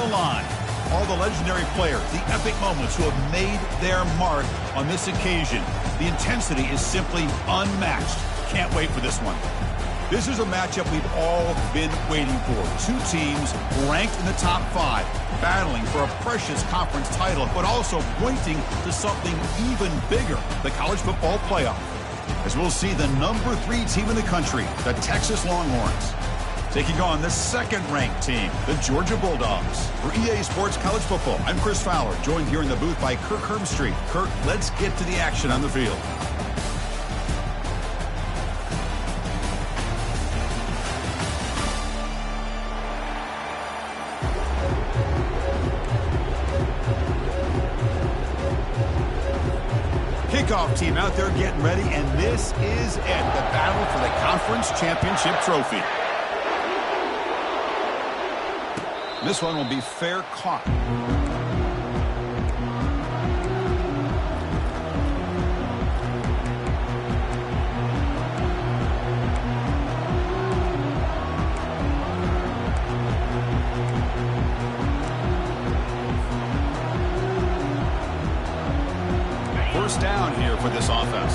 the line. All the legendary players, the epic moments who have made their mark on this occasion. The intensity is simply unmatched. Can't wait for this one. This is a matchup we've all been waiting for. Two teams ranked in the top 5, battling for a precious conference title, but also pointing to something even bigger, the college football playoff. As we'll see the number 3 team in the country, the Texas Longhorns, taking on the second-ranked team, the Georgia Bulldogs. For EA Sports College Football, I'm Chris Fowler, joined here in the booth by Kirk Hermstreet. Kirk, let's get to the action on the field. Kickoff team out there getting ready, and this is it, the battle for the conference championship trophy. This one will be fair caught. First down here for this offense.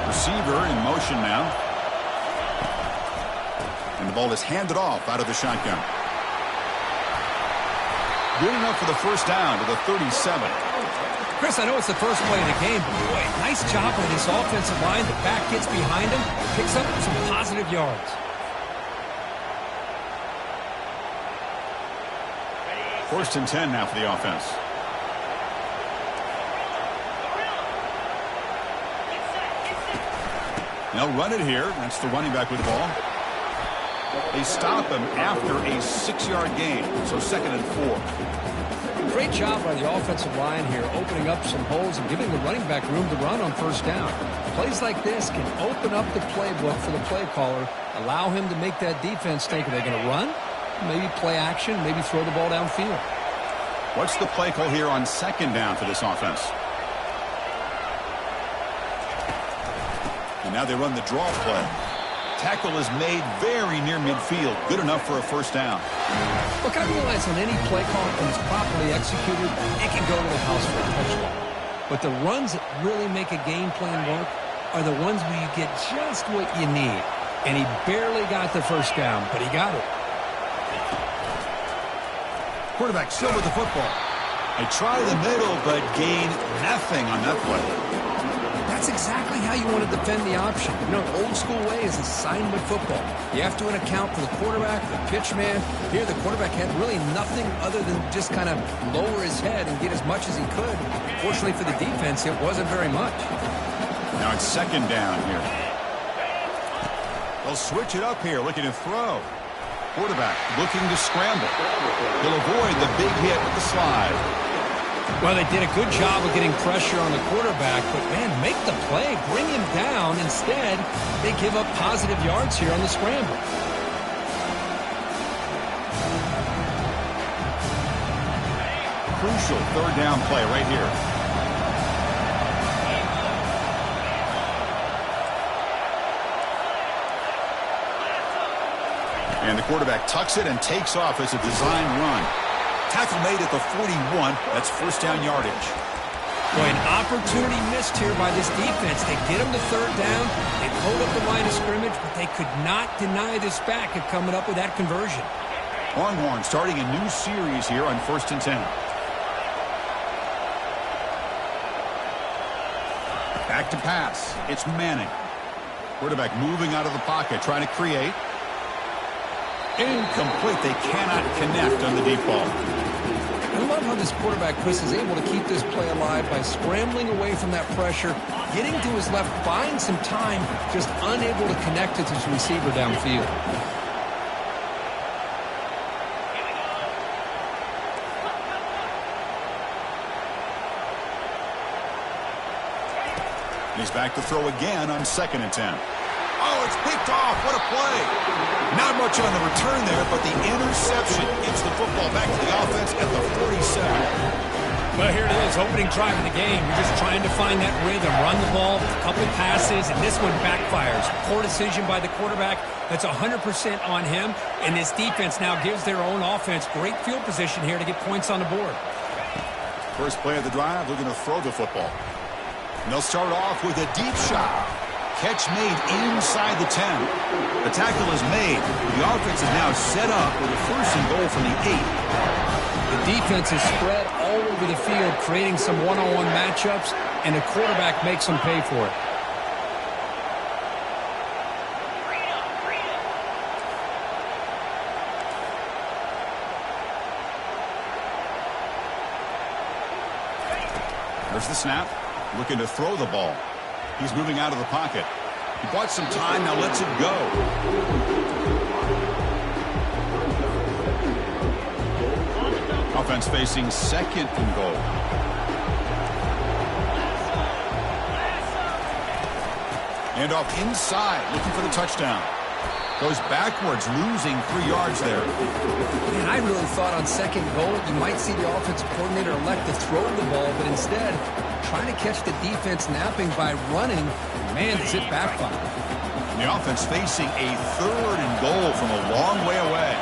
Receiver in motion now. And the ball is handed off out of the shotgun. Good enough for the first down to the 37. Chris, I know it's the first play of the game, but boy, nice job by this offensive line. The back gets behind him, picks up some positive yards. First and 10 now for the offense. They'll run it here. That's the running back with the ball. They stop him after a 6-yard gain, so 2nd and 4. Great job by the offensive line here, opening up some holes and giving the running back room to run on first down. Plays like this can open up the playbook for the play caller, allow him to make that defense think, are they going to run? Maybe play action, maybe throw the ball downfield. What's the play call here on 2nd down for this offense? And now they run the draw play. Tackle is made very near midfield. Good enough for a first down. Look, I realize on any play call, when it's properly executed, it can go to the house for a touchdown. But the runs that really make a game plan work are the ones where you get just what you need. And he barely got the first down, but he got it. Quarterback still with the football. They try the middle, but gain nothing on that play. That's exactly how you want to defend the option. You know, old school way is assignment football. You have to account for the quarterback, the pitch man. Here, the quarterback had really nothing other than just kind of lower his head and get as much as he could. Fortunately for the defense, it wasn't very much. Now it's 2nd down here. They'll switch it up here, looking to throw. Quarterback looking to scramble. He'll avoid the big hit with the slide. Well, they did a good job of getting pressure on the quarterback, but, man, make the play, bring him down. Instead, they give up positive yards here on the scramble. Crucial 3rd down play right here. And the quarterback tucks it and takes off as a design run. Tackle made at the 41. That's first down yardage. Boy, an opportunity missed here by this defense. They get him to 3rd down. They hold up the line of scrimmage, but they could not deny this back of coming up with that conversion. Longhorn starting a new series here on 1st and 10. Back to pass. It's Manning. Quarterback moving out of the pocket, trying to create. Incomplete. They cannot connect on the deep ball. I love how this quarterback, Chris, is able to keep this play alive by scrambling away from that pressure, getting to his left, buying some time, just unable to connect it to his receiver downfield. He's back to throw again on 2nd and 10. Oh, it's picked off. What a play. Not much on the return there, but the interception gets the football back to the offense at the 47. Well, here it is, opening drive of the game. You're just trying to find that rhythm, run the ball, a couple passes, and this one backfires. Poor decision by the quarterback. That's 100% on him, and this defense now gives their own offense great field position here to get points on the board. First play of the drive, they're going to throw the football. And they'll start off with a deep shot. Catch made inside the 10. The tackle is made. The offense is now set up with a first and goal from the 8. The defense is spread all over the field, creating some one-on-one matchups, and the quarterback makes them pay for it. There's the snap. Looking to throw the ball. He's moving out of the pocket. He bought some time, now lets it go. Offense facing second and goal. And off inside, looking for the touchdown. Goes backwards, losing 3 yards there. Man, I really thought on second goal you might see the offensive coordinator elect to throw the ball, but instead trying to catch the defense napping by running. Man, does it backfire. And the offense facing a third and goal from a long way away.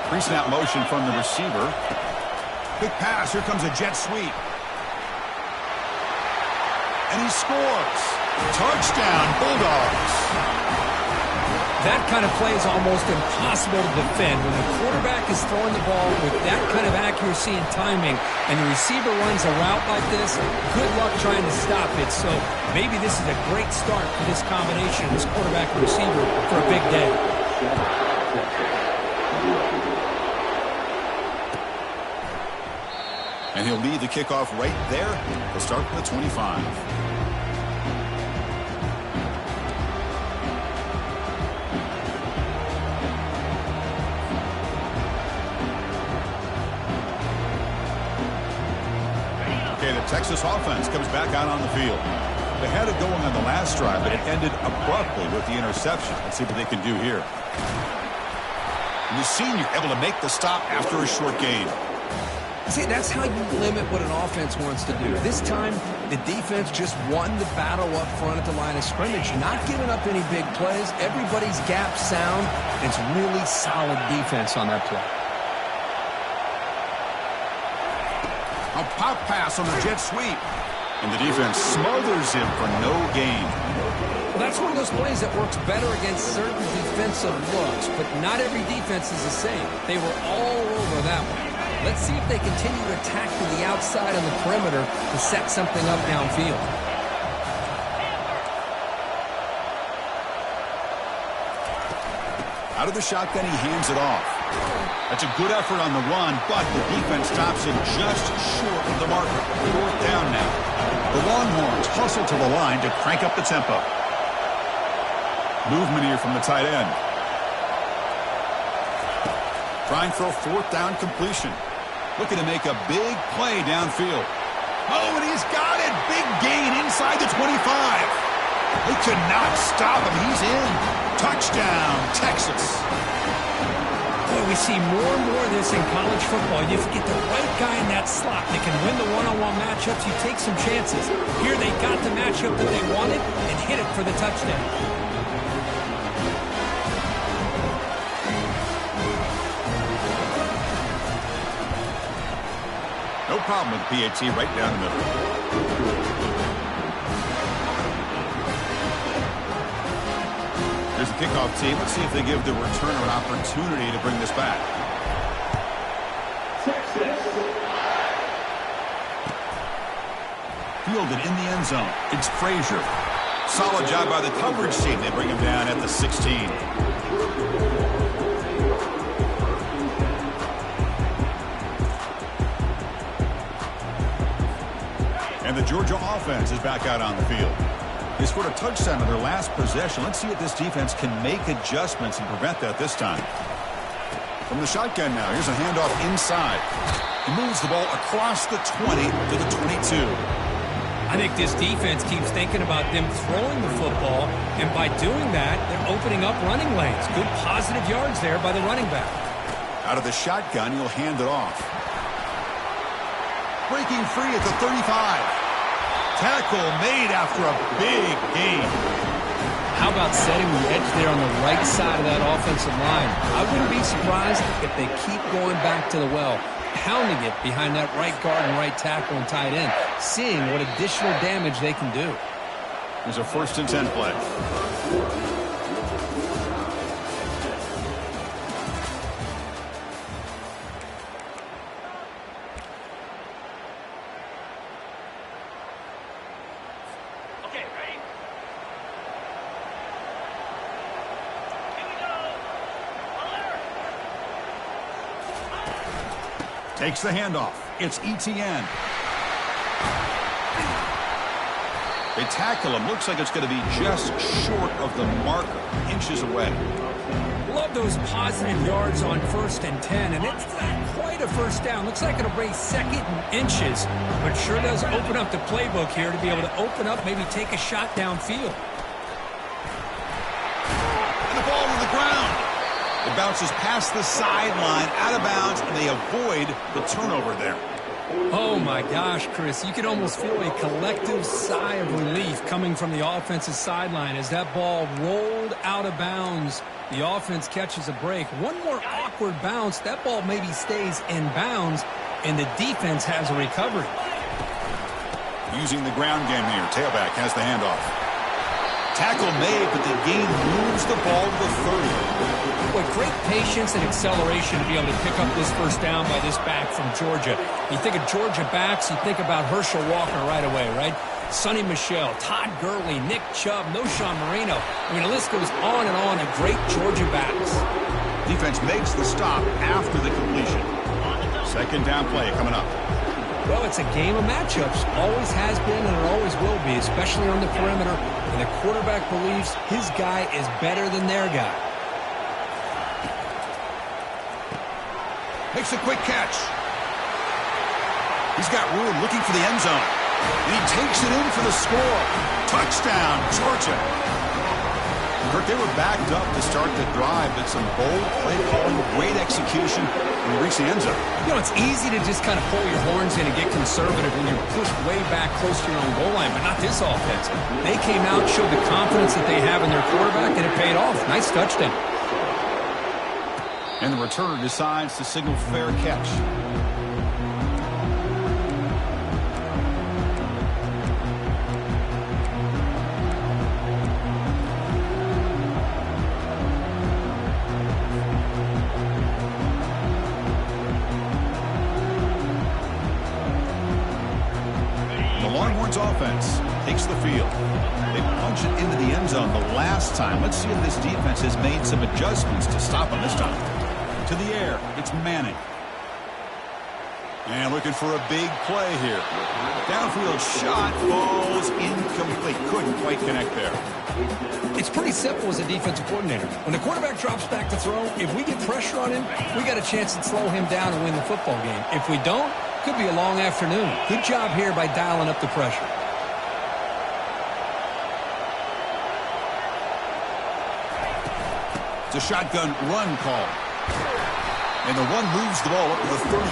Pre-snap motion from the receiver. Quick pass. Here comes a jet sweep. And he scores. Touchdown, Bulldogs. That kind of play is almost impossible to defend. When the quarterback is throwing the ball with that kind of accuracy and timing, and the receiver runs a route like this, good luck trying to stop it. So maybe this is a great start for this combination, this quarterback and receiver, for a big day. And he'll lead the kickoff right there. He'll start with the 25. Okay, the Texas offense comes back out on the field. They had it going on the last drive, but it ended abruptly with the interception. Let's see what they can do here. And the senior able to make the stop after a short gain. See, that's how you limit what an offense wants to do. This time, the defense just won the battle up front at the line of scrimmage, not giving up any big plays. Everybody's gap sound. It's really solid defense on that play. A pop pass on the jet sweep. And the defense smothers him for no gain. Well, that's one of those plays that works better against certain defensive looks, but not every defense is the same. They were all over that one. Let's see if they continue to attack to the outside on the perimeter to set something up downfield. Out of the shotgun, he hands it off. That's a good effort on the run, but the defense stops him just short of the marker. 4th down now. The Longhorns hustle to the line to crank up the tempo. Movement here from the tight end. Trying for a 4th down completion. Looking to make a big play downfield. Oh, and he's got it. Big gain inside the 25. They could not stop him. He's in. Touchdown, Texas. Boy, we see more and more of this in college football. You get the right guy in that slot that can win the one-on-one matchups. You take some chances. Here they got the matchup that they wanted and hit it for the touchdown. No problem with the PAT right down the middle. Here's the kickoff team. Let's see if they give the returner an opportunity to bring this back. Fielded in the end zone. It's Frazier. Solid job by the coverage team. They bring him down at the 16. And the Georgia offense is back out on the field. They scored a touchdown in their last possession. Let's see if this defense can make adjustments and prevent that this time. From the shotgun now, here's a handoff inside. He moves the ball across the 20 to the 22. I think this defense keeps thinking about them throwing the football, and by doing that, they're opening up running lanes. Good positive yards there by the running back. Out of the shotgun, he'll hand it off. breaking free at the 35. Tackle made after a big gain. How about setting the edge there on the right side of that offensive line? I wouldn't be surprised if they keep going back to the well, pounding it behind that right guard and right tackle and tight end, seeing what additional damage they can do. There's a 1st and 10 play. Takes the handoff. It's ETN. They tackle him. Looks like it's going to be just short of the marker, inches away. Love those positive yards on 1st and 10, and it's not quite a first down. Looks like it'll bring 2nd and inches, but sure does open up the playbook here to be able to open up, maybe take a shot downfield. And the ball to the ground. It bounces past the sideline, out of bounds, and they avoid the turnover there. Oh, my gosh, Chris. You can almost feel a collective sigh of relief coming from the offensive sideline as that ball rolled out of bounds. The offense catches a break. One more awkward bounce. That ball maybe stays in bounds, and the defense has a recovery. Using the ground game here. Tailback has the handoff. Tackle made, but the game moves the ball to the 30. Boy, great patience and acceleration to be able to pick up this first down by this back from Georgia. You think of Georgia backs, you think about Herschel Walker right away, right? Sonny Michel, Todd Gurley, Nick Chubb, Noshawn Moreno. I mean, the list goes on and on of great Georgia backs. Defense makes the stop after the completion. 2nd down play coming up. Well, it's a game of matchups. Always has been and it always will be, especially on the perimeter. And the quarterback believes his guy is better than their guy. Makes a quick catch. He's got room looking for the end zone. And he takes it in for the score. Touchdown, Georgia. Kirk, they were backed up to start the drive, but some bold play calling, great execution, and they reach the end zone. You know, it's easy to just kind of pull your horns in and get conservative when you're pushed way back close to your own goal line, but not this offense. They came out, showed the confidence that they have in their quarterback, and it paid off. Nice touchdown. And the returner decides to signal fair catch. Offense takes the field. They punch it into the end zone the last time. Let's see if this defense has made some adjustments to stop them this time. To the air, it's Manning. And looking for a big play here. Downfield shot falls incomplete. Couldn't quite connect there. It's pretty simple as a defensive coordinator. When the quarterback drops back to throw, if we get pressure on him, we got a chance to slow him down and win the football game. If we don't, could be a long afternoon. Good job here by dialing up the pressure. It's a shotgun run call. And the one moves the ball up to the 33.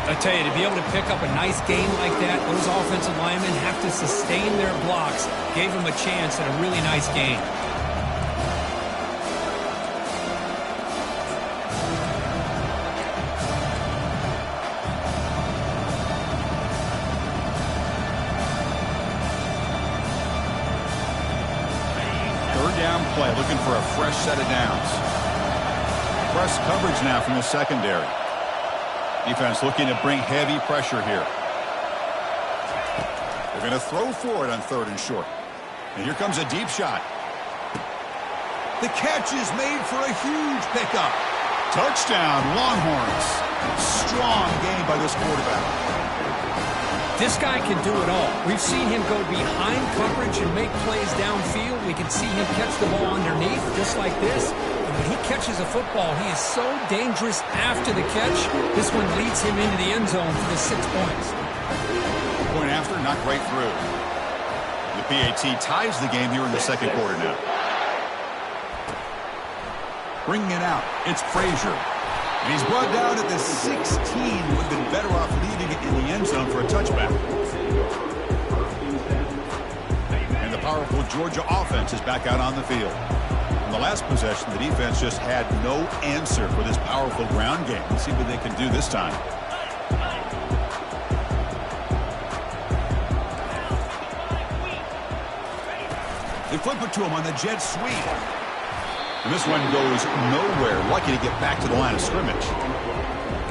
I tell you, to be able to pick up a nice game like that, those offensive linemen have to sustain their blocks. Gave them a chance at a really nice game. Play, looking for a fresh set of downs. Press coverage now from the secondary. Defense looking to bring heavy pressure here. They're going to throw for it on 3rd and short. And here comes a deep shot. The catch is made for a huge pickup. Touchdown, Longhorns. Strong game by this quarterback. This guy can do it all. We've seen him go behind coverage and make plays downfield. We can see him catch the ball underneath, just like this. And when he catches a football, he is so dangerous after the catch. This one leads him into the end zone for the 6 points. Point after, knocked right through. The BTA ties the game here in the 2nd quarter now. Bringing it out, it's Frazier. And he's brought down at the 16. Would have been better off leaving it in the end zone for a touchback. And the powerful Georgia offense is back out on the field. In the last possession, the defense just had no answer for this powerful ground game. Let's see what they can do this time. They flip it to him on the jet sweep. And this one goes nowhere. Lucky to get back to the line of scrimmage.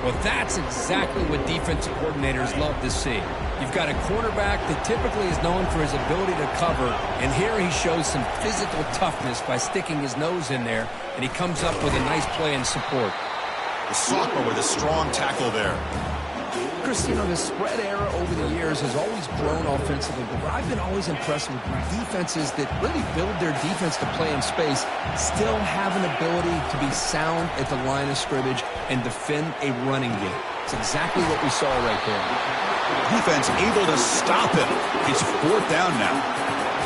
Well, that's exactly what defensive coordinators love to see. You've got a quarterback that typically is known for his ability to cover, and here he shows some physical toughness by sticking his nose in there, and he comes up with a nice play and support. The soccer with a strong tackle there. Chris, you know, the spread era over the years has always grown offensively, but I've been always impressed with defenses that really build their defense to play in space, still have an ability to be sound at the line of scrimmage and defend a running game. It's exactly what we saw right there. Defense able to stop him. It's 4th down now.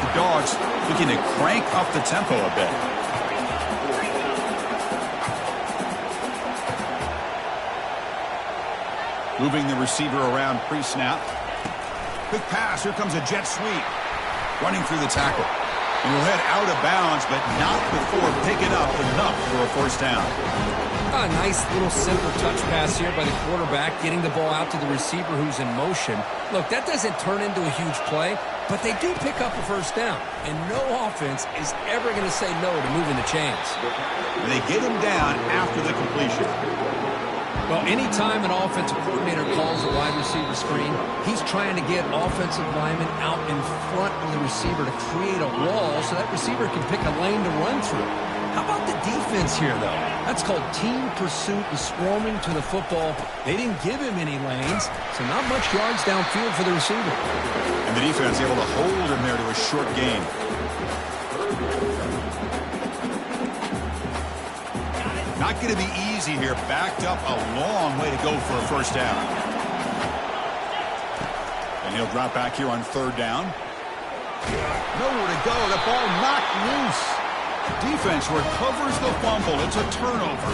The Dogs looking to crank up the tempo a bit. Moving the receiver around pre-snap. Quick pass. Here comes a jet sweep. Running through the tackle. And he'll head out of bounds, but not before picking up enough for a 1st down. A nice little simple touch pass here by the quarterback, getting the ball out to the receiver who's in motion. Look, that doesn't turn into a huge play, but they do pick up a 1st down. And no offense is ever going to say no to moving the chains. And they get him down after the completion. Well, anytime an offensive coordinator calls a wide receiver screen, he's trying to get offensive linemen out in front of the receiver to create a wall so that receiver can pick a lane to run through. How about the defense here, though? That's called team pursuit and swarming to the football. They didn't give him any lanes, so not much yards downfield for the receiver. And the defense able to hold him there to a short gain. Not going to be easy here. Backed up a long way to go for a 1st down. And he'll drop back here on 3rd down. Nowhere to go. The ball knocked loose. Defense recovers the fumble. It's a turnover.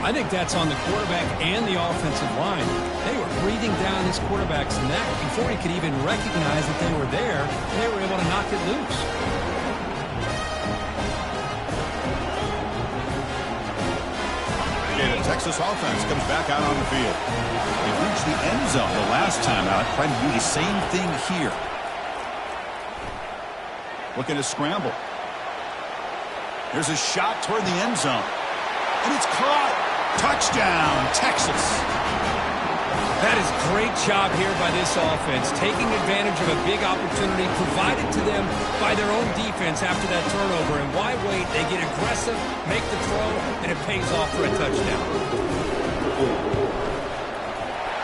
I think that's on the quarterback and the offensive line. They were breathing down this quarterback's neck before he could even recognize that they were there, and they were able to knock it loose. Okay, the Texas offense comes back out on the field. They reached the end zone the last time out. Trying to do the same thing here. Looking to scramble. There's a shot toward the end zone. And it's caught. Touchdown, Texas. That is great job here by this offense, taking advantage of a big opportunity provided to them by their own defense after that turnover. And why wait? They get aggressive, make the throw, and it pays off for a touchdown.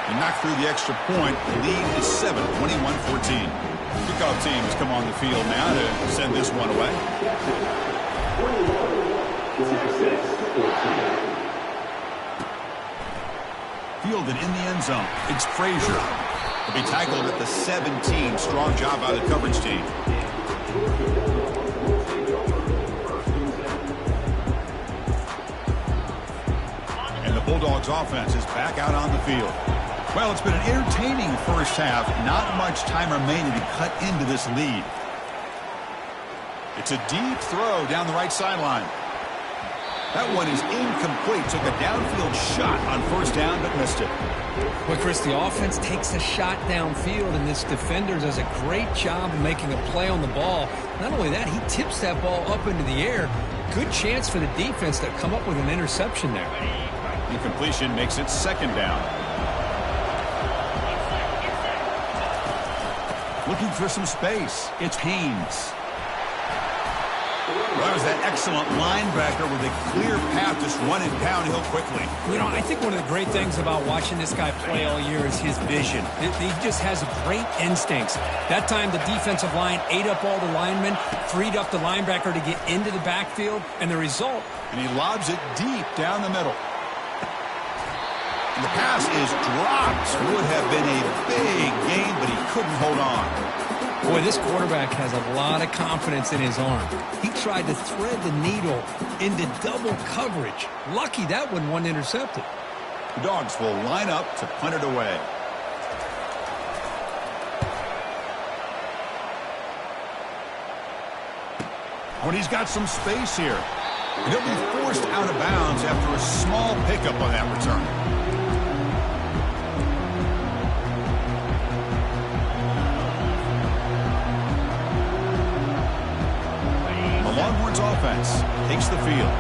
He knocked through the extra point. The lead is 7, 21-14. Kickoff teams come on the field now to send this one away. Fielded in the end zone. It's Frazier. He'll be tackled at the 17. Strong job by the coverage team. And the Bulldogs offense is back out on the field. Well, it's been an entertaining 1st half. Not much time remaining to cut into this lead. It's a deep throw down the right sideline. That one is incomplete. Took a downfield shot on 1st down, but missed it. Well, Chris, the offense takes a shot downfield, and this defender does a great job of making a play on the ball. Not only that, he tips that ball up into the air. Good chance for the defense to come up with an interception there. Incompletion makes it 2nd down. Looking for some space. It's Haynes. Well, that was that excellent linebacker with a clear path, just running downhill quickly. You know, I think one of the great things about watching this guy play all year is his vision. He just has great instincts. That time, the defensive line ate up all the linemen, freed up the linebacker to get into the backfield, and the result... And he lobs it deep down the middle. And the pass is dropped. Would have been a big gain, but he couldn't hold on. Boy, this quarterback has a lot of confidence in his arm. He tried to thread the needle into double coverage. Lucky that one wasn't intercepted. The Dogs will line up to punt it away. When he's got some space here. And he'll be forced out of bounds after a small pickup on that return. The Longhorns offense takes the field.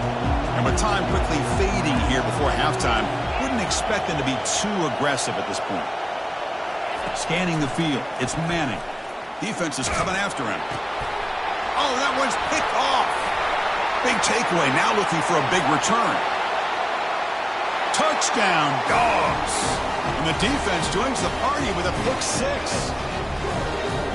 And with time quickly fading here before halftime, wouldn't expect them to be too aggressive at this point. Scanning the field, it's Manning. Defense is coming after him. Oh, that one's picked off. Big takeaway, now looking for a big return. Touchdown, Dogs. And the defense joins the party with a pick six.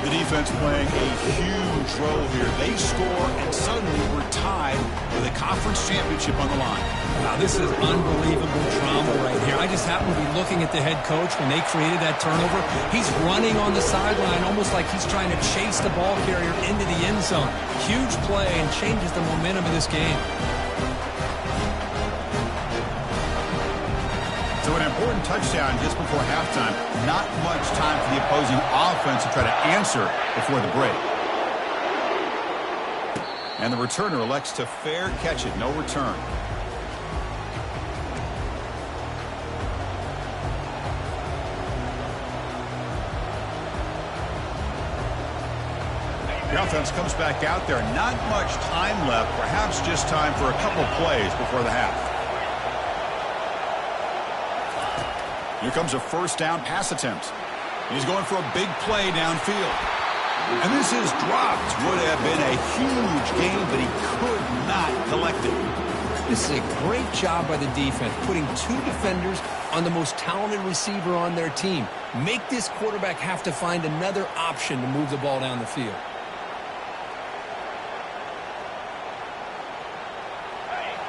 The defense playing a huge role here. They score, and suddenly we're tied with a conference championship on the line. Wow, this is unbelievable drama right here. I just happen to be looking at the head coach when they created that turnover. He's running on the sideline almost like he's trying to chase the ball carrier into the end zone. Huge play and changes the momentum of this game. So an important touchdown just before halftime. Not much time for the opposing offense to try to answer before the break. And the returner elects to fair catch it. No return. The offense comes back out there. Not much time left. Perhaps just time for a couple plays before the half. Here comes a first down pass attempt. He's going for a big play downfield. And this is dropped. Would have been a huge gain, but he could not collect it. This is a great job by the defense, putting two defenders on the most talented receiver on their team. Make this quarterback have to find another option to move the ball down the field.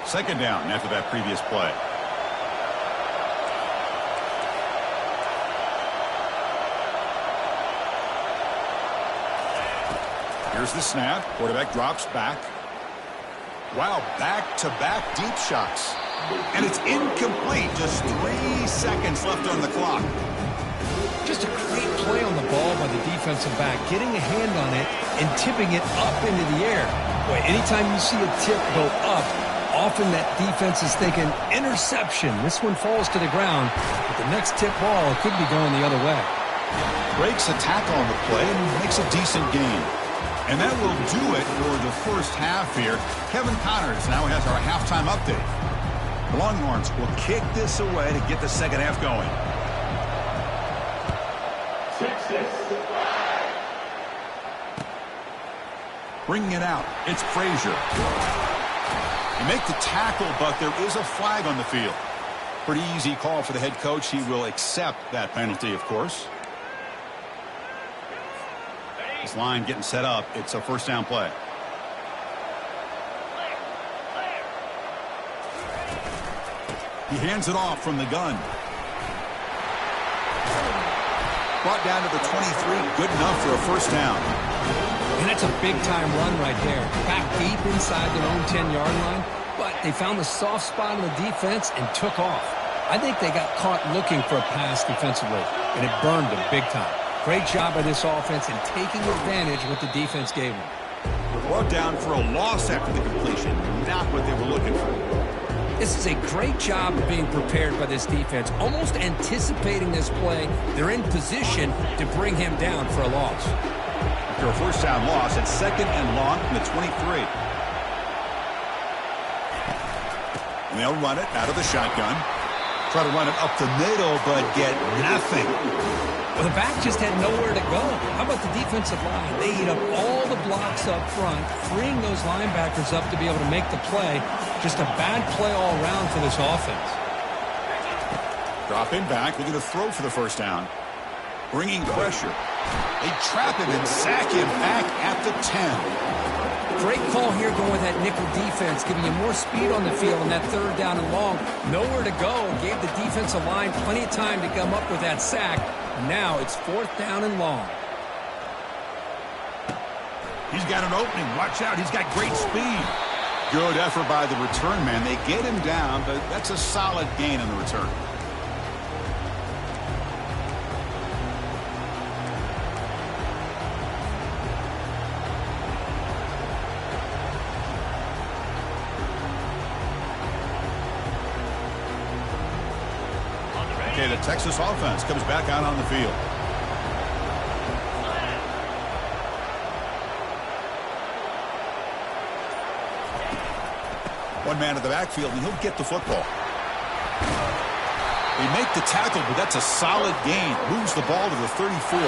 Second down after that previous play. Here's the snap. Quarterback drops back. Wow, back-to-back deep shots. And it's incomplete. Just 3 seconds left on the clock. Just a great play on the ball by the defensive back, getting a hand on it and tipping it up into the air. Boy, anytime you see a tip go up, often that defense is thinking interception. This one falls to the ground, but the next tip ball could be going the other way. Breaks a tackle on the play and makes a decent gain. And that will do it for the first half here. Kevin Connors now has our halftime update. The Longhorns will kick this away to get the second half going. Bringing it out, it's Frazier. You make the tackle, but there is a flag on the field. Pretty easy call for the head coach. He will accept that penalty, of course. This line getting set up. It's a first down play. He hands it off from the gun. Brought down to the 23. Good enough for a first down. And that's a big-time run right there. Back deep inside their own 10-yard line, but they found the soft spot in the defense and took off. I think they got caught looking for a pass defensively, and it burned them big time. Great job by this offense in taking advantage of what the defense gave them. Brought down for a loss after the completion. Not what they were looking for. This is a great job of being prepared by this defense, almost anticipating this play. They're in position to bring him down for a loss. After a first down loss, it's second and long from the 23. And they'll run it out of the shotgun. Try to run it up the middle, but get nothing. Well, the back just had nowhere to go. How about the defensive line? They eat up all the blocks up front, freeing those linebackers up to be able to make the play. Just a bad play all around for this offense. Drop him back, looking to throw for the first down. Bringing pressure. They trap him and sack him back at the 10. Great call here going with that nickel defense, giving you more speed on the field on that third down and long. Nowhere to go. Gave the defensive line plenty of time to come up with that sack. Now it's fourth down and long. He's got an opening. Watch out. He's got great speed. Good effort by the return man. They get him down, but that's a solid gain on the return. Okay, the Texas offense comes back out on the field. One man in the backfield, and he'll get the football. They make the tackle, but that's a solid gain. Moves the ball to the 34.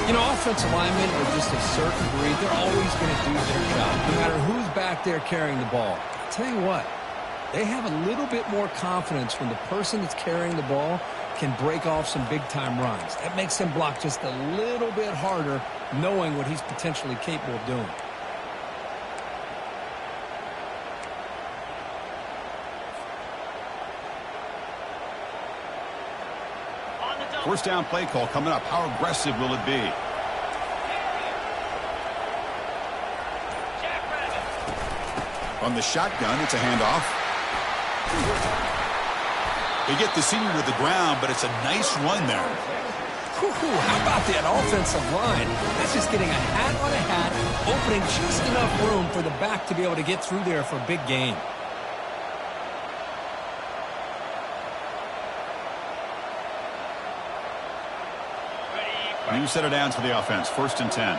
You know, offensive linemen are just a certain breed. They're always going to do their job, no matter who's back there carrying the ball. I'll tell you what, they have a little bit more confidence when the person that's carrying the ball can break off some big-time runs. That makes them block just a little bit harder, knowing what he's potentially capable of doing. First down play call coming up. How aggressive will it be? From the shotgun, it's a handoff. They get the senior to the ground, but it's a nice run there. How about that offensive line? That's just getting a hat on a hat, opening just enough room for the back to be able to get through there for a big gain. New set of downs for the offense. 1st and 10.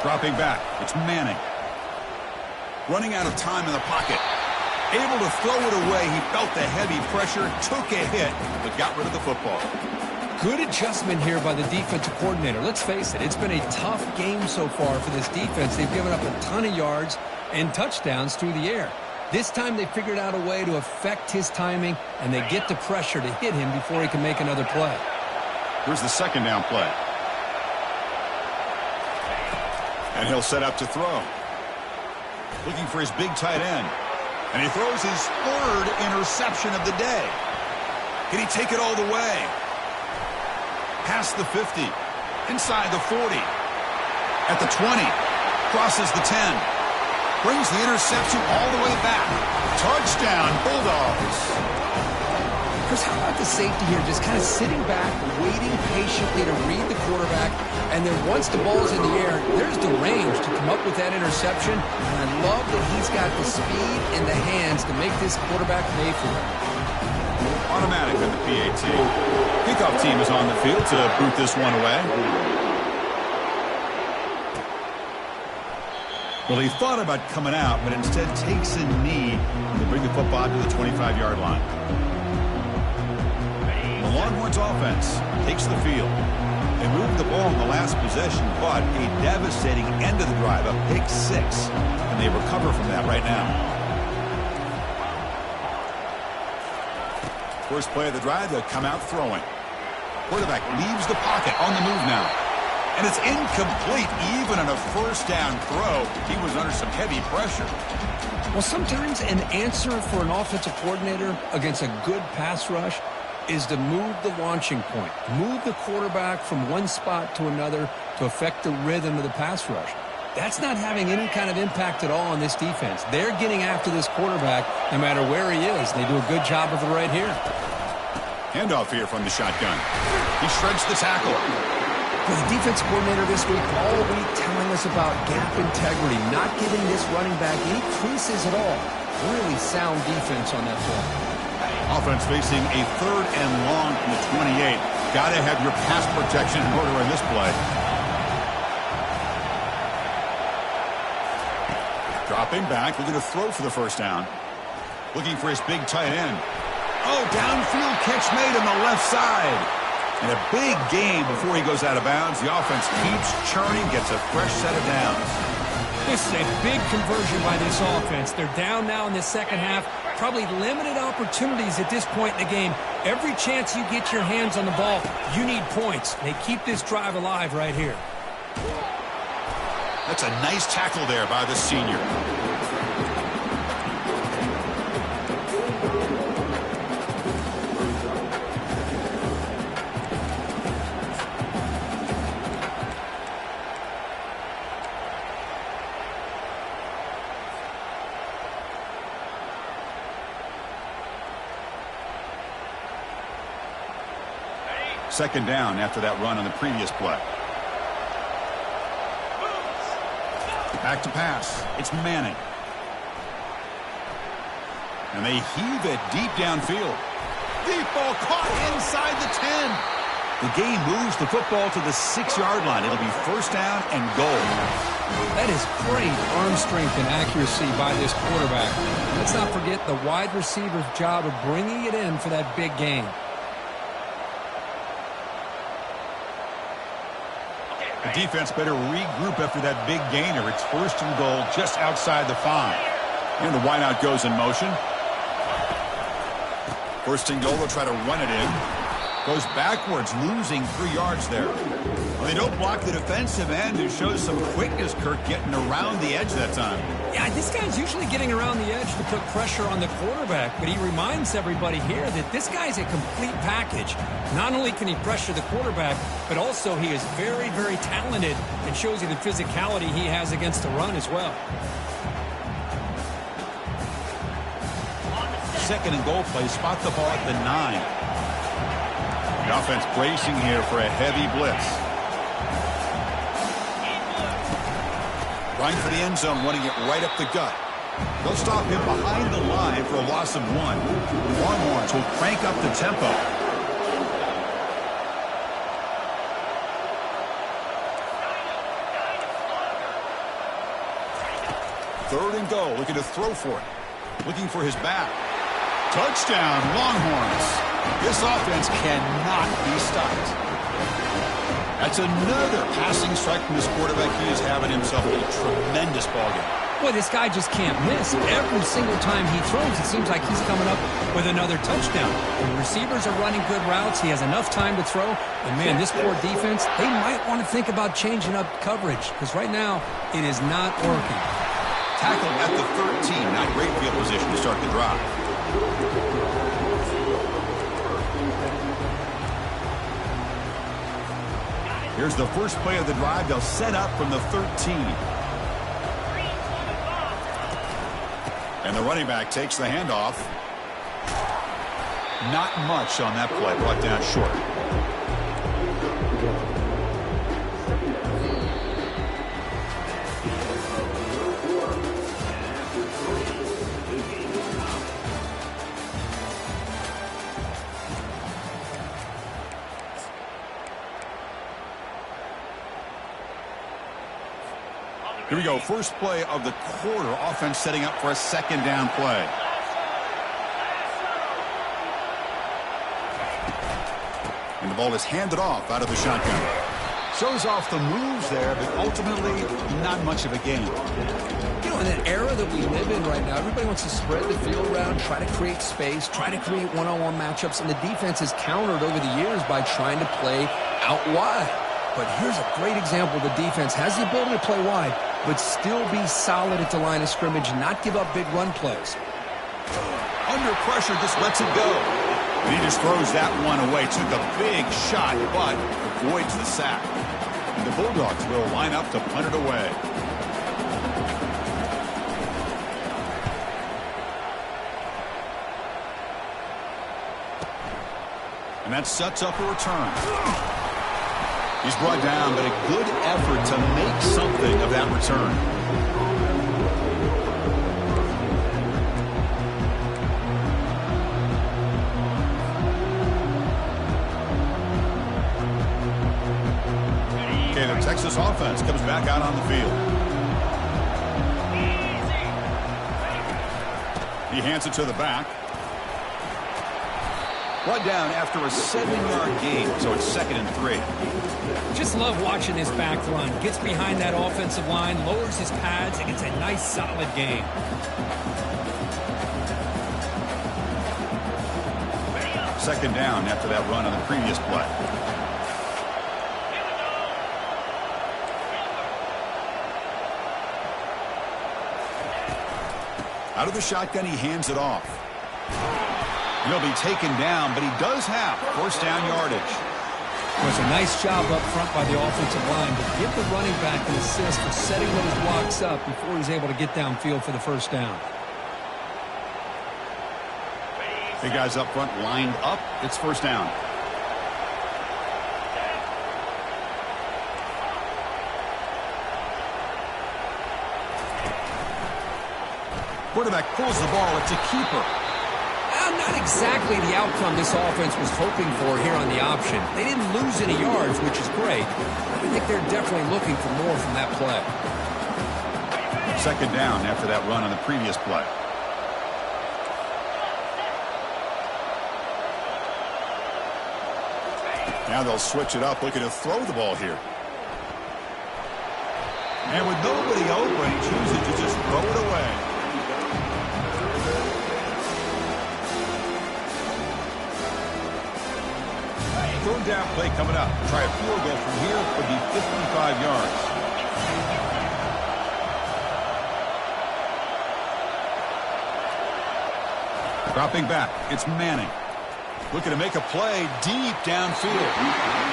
Dropping back. It's Manning. Running out of time in the pocket. Able to throw it away. He felt the heavy pressure, took a hit, but got rid of the football. Good adjustment here by the defensive coordinator. Let's face it, it's been a tough game so far for this defense. They've given up a ton of yards and touchdowns through the air. This time they figured out a way to affect his timing, and they get the pressure to hit him before he can make another play. Here's the 2nd down play. And he'll set up to throw. Looking for his big tight end. And he throws his 3rd interception of the day. Can he take it all the way? Past the 50. Inside the 40. At the 20. Crosses the 10. Brings the interception all the way back. Touchdown, Bulldogs. Chris, how about the safety here? Just kind of sitting back, waiting patiently to read the quarterback. And then once the ball's in the air, there's the range to come up with that interception. And I love that he's got the speed and the hands to make this quarterback pay for it. Automatic on the BTA. Kickoff team is on the field to boot this one away. Well, he thought about coming out, but instead takes a knee to bring the football to the 25-yard line. The Longhorns offense takes the field. They moved the ball in the last possession, but a devastating end of the drive, a pick 6, and they recover from that right now. First play of the drive, they'll come out throwing. Quarterback leaves the pocket on the move now. And it's incomplete. Even on a 1st down throw, he was under some heavy pressure. Well, sometimes an answer for an offensive coordinator against a good pass rush is to move the launching point. Move the quarterback from one spot to another to affect the rhythm of the pass rush. That's not having any kind of impact at all on this defense. They're getting after this quarterback no matter where he is. They do a good job of it right here. Handoff here from the shotgun. He shreds the tackle. For the defense coordinator this week, all week telling us about gap integrity, not giving this running back any creases at all. Really sound defense on that play. Offense facing a 3rd and long from the 28. Got to have your pass protection in order in this play. Dropping back, looking to throw for the 1st down. Looking for his big tight end. Oh, downfield catch made on the left side. And a big game before he goes out of bounds. The offense keeps churning, gets a fresh set of downs. This is a big conversion by this offense. They're down now in the 2nd half. Probably limited opportunities at this point in the game. Every chance you get your hands on the ball, you need points. They keep this drive alive right here. That's a nice tackle there by the senior. Second down after that run on the previous play. Back to pass. It's Manning. And they heave it deep downfield. Deep ball caught inside the 10. The game moves the football to the 6-yard line. It'll be first down and goal. That is great arm strength and accuracy by this quarterback. Let's not forget the wide receiver's job of bringing it in for that big gain. The defense better regroup after that big gainer. It's first and goal just outside the 5. And the wideout goes in motion. First and goal, they'll try to run it in. Goes backwards, losing 3 yards there. Well, they don't block the defensive end and shows some quickness, Kirk, getting around the edge that time. Yeah, this guy's usually getting around the edge to put pressure on the quarterback, but he reminds everybody here that this guy's a complete package. Not only can he pressure the quarterback, but also he is very, very talented and shows you the physicality he has against the run as well. Second and goal play, spot the ball at the 9. The offense bracing here for a heavy blitz. Running for the end zone, running it right up the gut. They'll stop him behind the line for a loss of 1. Longhorns will crank up the tempo. Third and goal, looking to throw for it. Looking for his back. Touchdown, Longhorns. This offense cannot be stopped. That's another passing strike from this quarterback. He is having himself a tremendous ballgame. Boy, this guy just can't miss. Every single time he throws, it seems like he's coming up with another touchdown. The receivers are running good routes. He has enough time to throw. And, man, this poor defense, they might want to think about changing up coverage because right now it is not working. Tackle at the 13. Not great field position to start the drive. Here's the first play of the drive. They'll set up from the 13. And the running back takes the handoff. Not much on that play. Brought down short. Here we go. First play of the quarter. Offense setting up for a second down play. And the ball is handed off out of the shotgun. Shows off the moves there, but ultimately not much of a gain. You know, in an era that we live in right now, everybody wants to spread the field around, try to create space, try to create one-on-one matchups, and the defense has countered over the years by trying to play out wide. But here's a great example. The defense has the ability to play wide, but still be solid at the line of scrimmage, not give up big run plays. Under pressure, just lets it go. And he just throws that one away. Took a big shot, but avoids the sack. And the Bulldogs will line up to punt it away. And that sets up a return. He's brought down, but a good effort to make something of that return. Okay, the Texas offense comes back out on the field. He hands it to the back. Brought down after a 7-yard gain, so it's 2nd and 3. Just love watching his back run. Gets behind that offensive line, lowers his pads, and gets a nice, solid gain. Second down after that run on the previous play. Out of the shotgun, he hands it off. He'll be taken down, but he does have first down yardage. It was a nice job up front by the offensive line, but give the running back an assist for setting those blocks up before he's able to get downfield for the first down. Big guys up front lined up. It's first down. Quarterback pulls the ball. It's a keeper. Not exactly the outcome this offense was hoping for here on the option. They didn't lose any yards, which is great. I think they're definitely looking for more from that play. Second down after that run on the previous play. Now they'll switch it up, looking to throw the ball here. And with nobody open, he chooses to just throw it away. Third down play coming up. Try a field goal from here. Would be 55 yards. Dropping back. It's Manning. Looking to make a play deep downfield.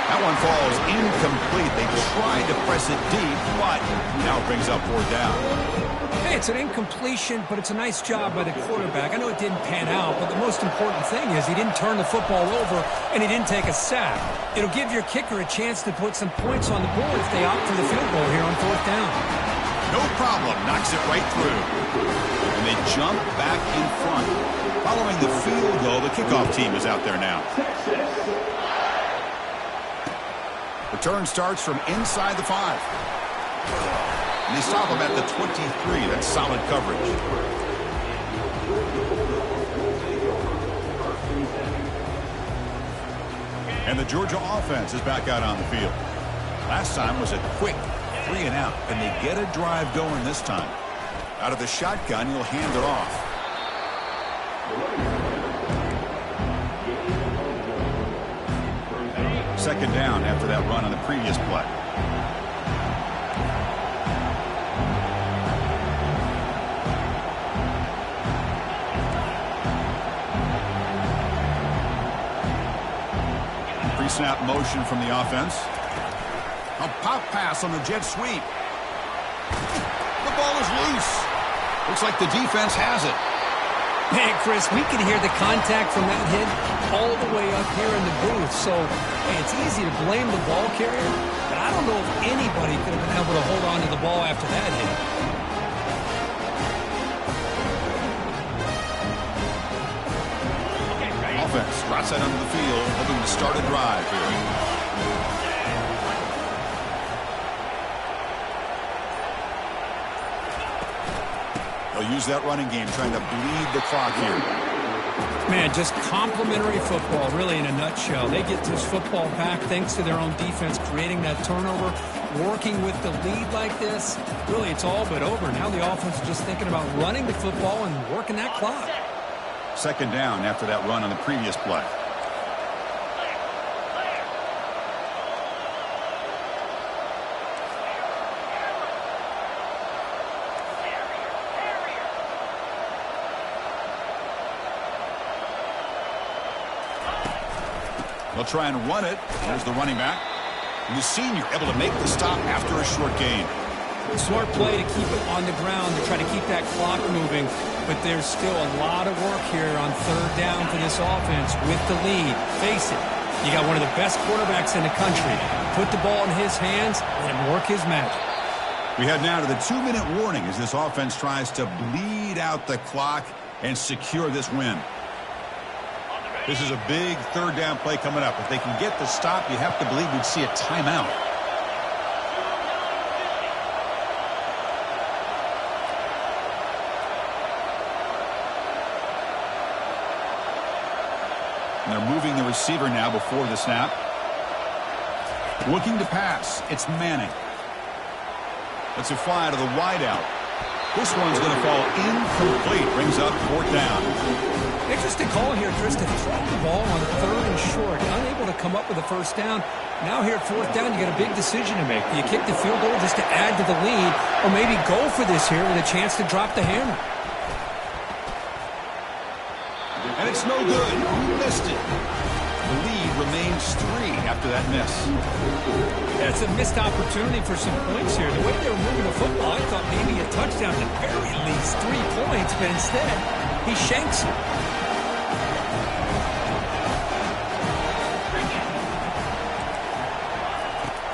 That one falls incomplete. They tried to press it deep, but now it brings up fourth down. Hey, it's an incompletion, but it's a nice job by the quarterback. I know it didn't pan out, but the most important thing is he didn't turn the football over and he didn't take a sack. It'll give your kicker a chance to put some points on the board if they opt for the field goal here on fourth down. No problem. Knocks it right through. And they jump back in front. Following the field goal, the kickoff team is out there now. Return starts from inside the 5. And they stop him at the 23. That's solid coverage. And the Georgia offense is back out on the field. Last time was a quick 3 and out, and they get a drive going this time. Out of the shotgun, he'll hand it off. Second down after that run on the previous play. Pre-snap motion from the offense. A pop pass on the jet sweep. The ball is loose. Looks like the defense has it. Man, Chris, we can hear the contact from that hit all the way up here in the booth. So, hey, it's easy to blame the ball carrier, but I don't know if anybody could have been able to hold on to the ball after that hit. Offense trots that under the field, hoping to start a drive here. They'll use that running game, trying to bleed the clock here. Man, just complimentary football, really, in a nutshell. They get this football back thanks to their own defense, creating that turnover, working with the lead like this. Really, it's all but over. Now the offense is just thinking about running the football and working that clock. Second down after that run on the previous play. They'll try and run it. There's the running back. And the senior able to make the stop after a short gain. Smart play to keep it on the ground, to try to keep that clock moving. But there's still a lot of work here on third down for this offense with the lead. Face it, you got one of the best quarterbacks in the country. Put the ball in his hands, let him work his magic. We head now to the 2-minute warning as this offense tries to bleed out the clock and secure this win. This is a big third down play coming up. If they can get the stop, you have to believe we'd see a timeout. And they're moving the receiver now before the snap. Looking to pass. It's Manning. Let's a fly to the wideout. This one's going to fall incomplete. Brings up fourth down. Interesting call here, Chris, to throw the ball on third and short. Unable to come up with a first down. Now here at fourth down, you got a big decision to make. Do you kick the field goal just to add to the lead, or maybe go for this here with a chance to drop the hammer? And it's no good. He missed it. The lead remains 3 after that miss. Yeah, it's a missed opportunity for some points here. The way they were moving the football, I thought maybe a touchdown, at the very least 3 points, but instead, he shanks it.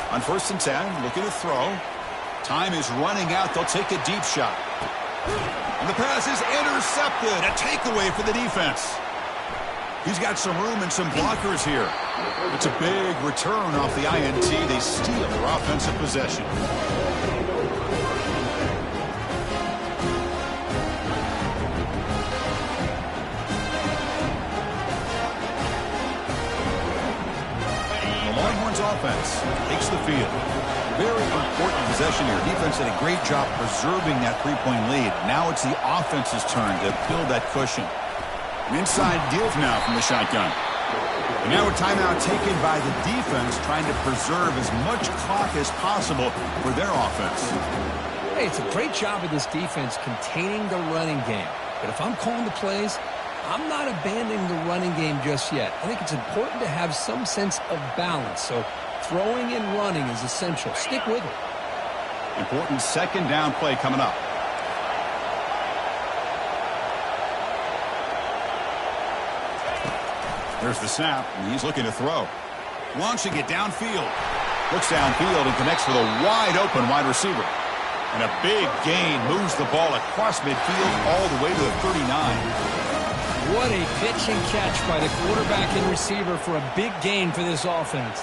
On 1st and 10, looking to throw. Time is running out. They'll take a deep shot. And the pass is intercepted. A takeaway for the defense. He's got some room and some blockers here. It's a big return off the INT. They steal their offensive possession. The Longhorns offense takes the field. Very important possession here. Defense did a great job preserving that three-point lead. Now it's the offense's turn to build that cushion. An inside give now from the shotgun. And now a timeout taken by the defense, trying to preserve as much clock as possible for their offense. Hey, it's a great job of this defense containing the running game. But if I'm calling the plays, I'm not abandoning the running game just yet. I think it's important to have some sense of balance. So throwing and running is essential. Stick with it. Important second down play coming up. There's the snap, and he's looking to throw. Launching it downfield. Looks downfield and connects with a wide-open wide receiver. And a big gain moves the ball across midfield all the way to the 39. What a pitch and catch by the quarterback and receiver for a big gain for this offense.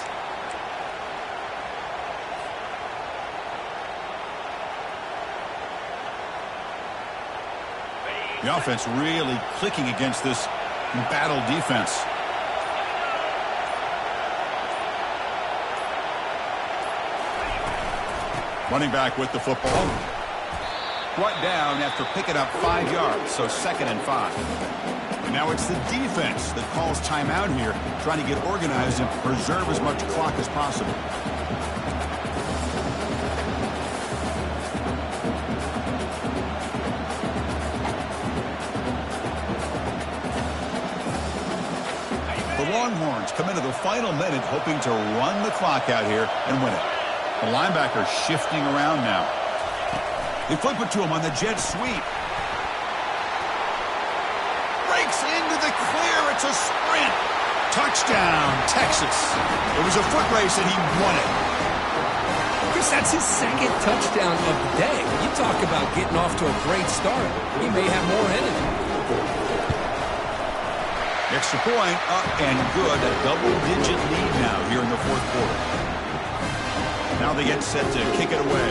The offense really clicking against this embattled defense. Running back with the football. Brought down after picking up 5 yards, so 2nd and 5. And now it's the defense that calls timeout here, trying to get organized and preserve as much clock as possible. The Longhorns come into the final minute hoping to run the clock out here and win it. The linebacker shifting around now. They flip it to him on the jet sweep. Breaks into the clear. It's a sprint. Touchdown, Texas. It was a foot race and he won it. Chris, that's his second touchdown of the day. You talk about getting off to a great start. He may have more in it. Extra point up and good. A double-digit lead now here in the fourth quarter. Now they get set to kick it away.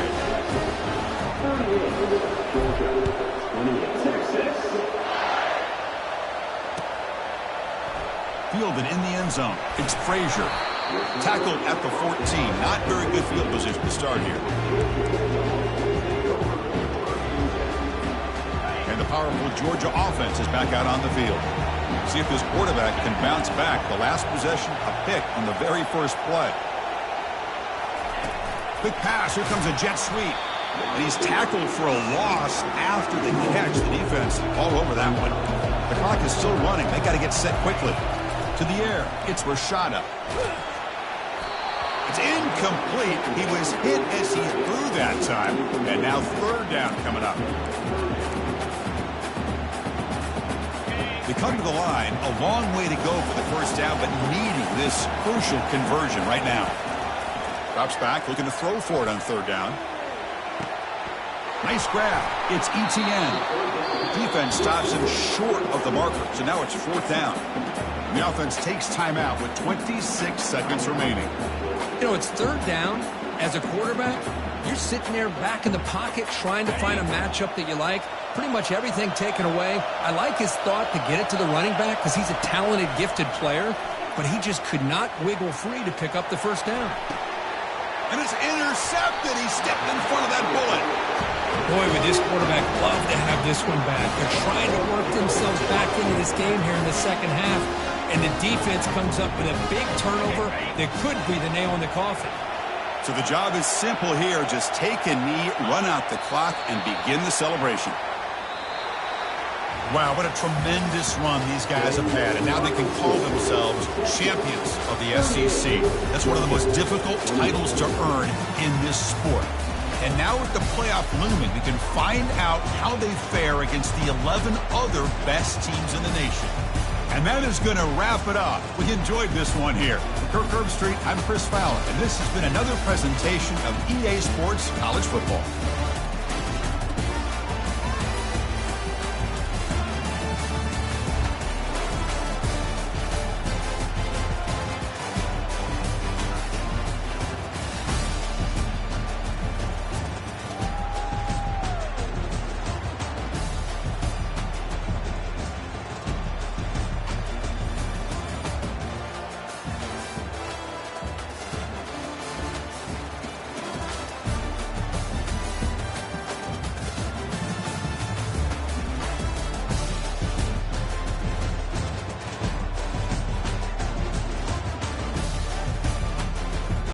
Fielded in the end zone. It's Frazier. Tackled at the 14. Not very good field position to start here. And the powerful Georgia offense is back out on the field. See if this quarterback can bounce back. The last possession, a pick on the very first play. Quick pass. Here comes a jet sweep. And he's tackled for a loss after the catch. The defense all over that one. The clock is still running. They got to get set quickly. To the air. It's Rashada. It's incomplete. He was hit as he threw that time. And now third down coming up. They come to the line. A long way to go for the first down, but needing this crucial conversion right now. Drops back, looking to throw for it on third down. Nice grab. It's ETN. Defense stops him short of the marker, so now it's fourth down. The offense takes timeout with 26 seconds remaining. You know, it's third down. As a quarterback, you're sitting there back in the pocket trying to find a matchup that you like. Pretty much everything taken away. I like his thought to get it to the running back because he's a talented, gifted player, but he just could not wiggle free to pick up the first down. And it's intercepted. He stepped in front of that bullet. Boy, would this quarterback love to have this one back. They're trying to work themselves back into this game here in the second half, and the defense comes up with a big turnover that could be the nail in the coffin. So the job is simple here. Just take a knee, run out the clock, and begin the celebration. Wow, what a tremendous run these guys have had, and now they can call themselves champions of the SEC. That's one of the most difficult titles to earn in this sport. And now with the playoff looming, we can find out how they fare against the 11 other best teams in the nation. And that is going to wrap it up. We enjoyed this one here. From Kirk Street, I'm Chris Fowler, and this has been another presentation of EA Sports College Football.